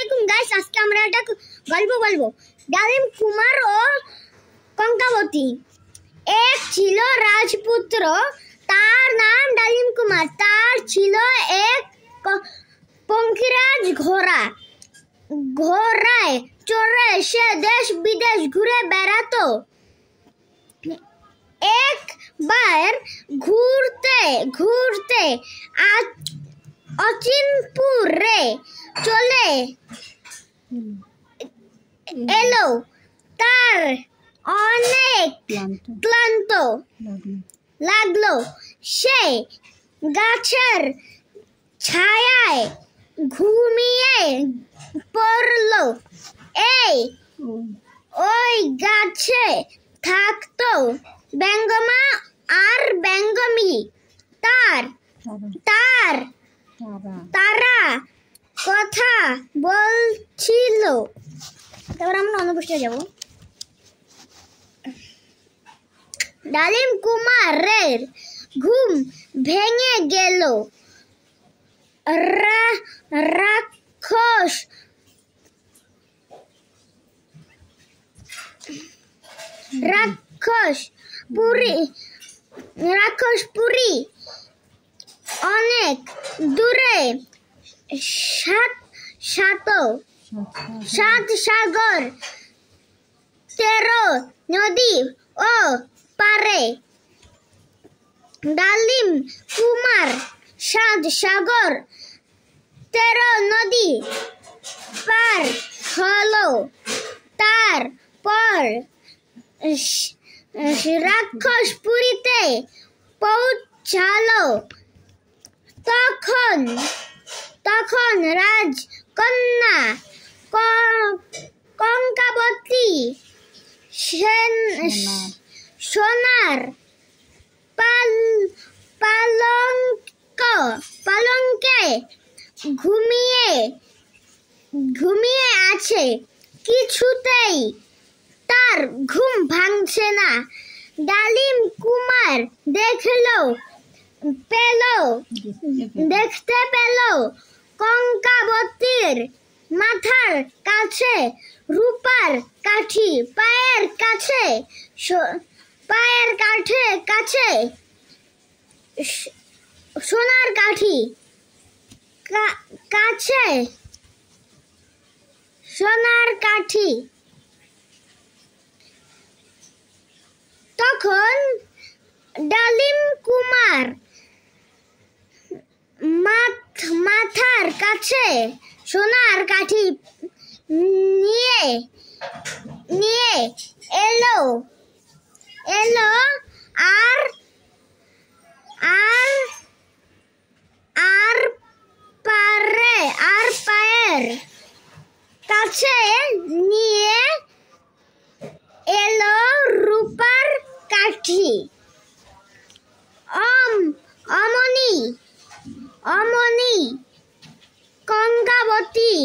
আলাইকুম গাইস, আজকে আমরা একটা গল্প বলবো। ডালিম কুমার ও কঙ্কাবতী। এক ছিল রাজপুত্র, তার নাম ডালিম কুমার। তার ছিল এক পঙ্খিরাজ ঘোড়া। ঘোড়ায় চড়ে সে দেশ বিদেশ ঘুরে বেড়াতো। একবার ঘুরতে ঘুরতে অচিনপুরে চলে এলো। তার অনেক ক্লান্ত লাগলো। সে গাছের ছায়ায় ঘুমিয়ে পড়লো। ওই গাছে থাকতো ব্যঙ্গমা আর ব্যঙ্গমী। তারা কথা বলছিল। তারপর আমরা অনুপস্থিত যাব। ডালিম কুমারের ঘুম ভেঙে গেল। রাক্ষসপুরী অনেক দূরে। সাত সাগর 13 নদী ও পারে। ডালিম কুমার 7 সাগর 13 নদী পার হলো। তারপর রাক্ষসপুরীতে পৌঁছালো। তখন রাজকন্যা কঙ্কাবতী সোনার পালঙ্কে ঘুমিয়ে আছে। কিছুতেই তার ঘুম ভাঙছে না। ডালিম কুমার দেখতে পেল কঙ্কাবতীর মাথার কাছে রূপার কাঠি, পায়ের কাছে সোনার কাঠি, তখন ডালিম কুমার মাথার কাছে সোনার কাঠি নিয়ে এলো আর পায়ের কাছে নিয়ে এলো রূপার কাঠি। অমনি কঙ্কাবতী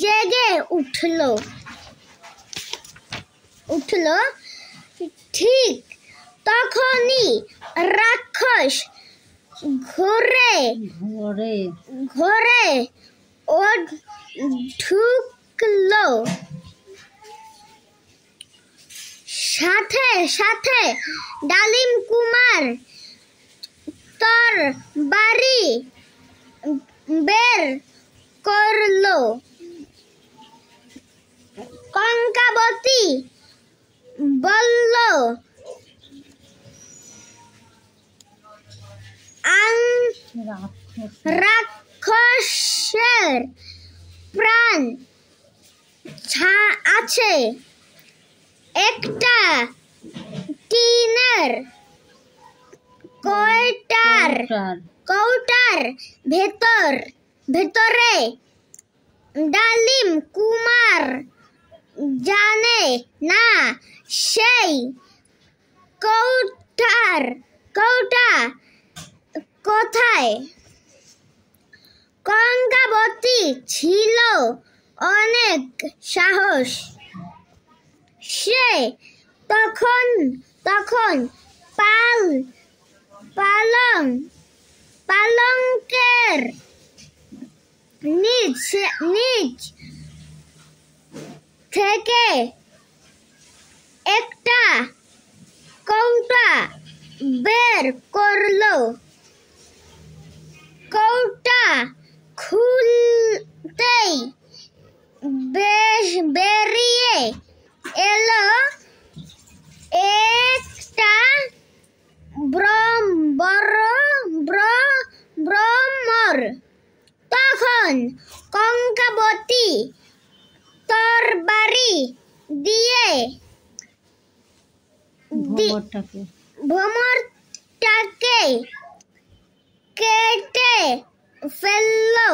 জেগে উঠল। ঠিক তখনই রাক্ষস ঘরে ঢুকলো। সাথে সাথে ডালিম কুমার তরবারি বের করলো। কঙ্কাবতী বলল, রাক্ষসের প্রাণ আছে একটা টিনের কৌটার ভেতরে। ডালিম কুমার জানে না সেই কৌটা কোথায়। কঙ্কাবতী ছিল অনেক সাহস। সে তখন পালঙ্কের নিচ থেকে একটা কৌটা বের করলো। কৌটা খুলতেই বেরিয়ে এলো একটা ভ্রমর। তখন কঙ্কাবতী তরবারি দিয়ে ভ্রমরটাকে কেটে ফেললো।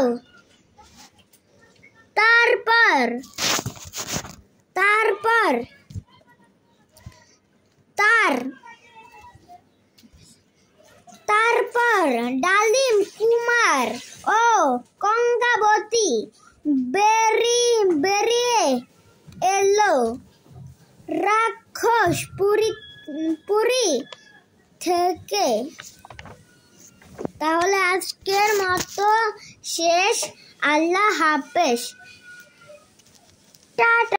তারপর ডালিম কুমার ও কঙ্কাবতী বেরিয়ে এলো রাক্ষসপুরী থেকে। তাহলে আজকের মতো শেষ। আল্লাহ হাফেজ, টাটা।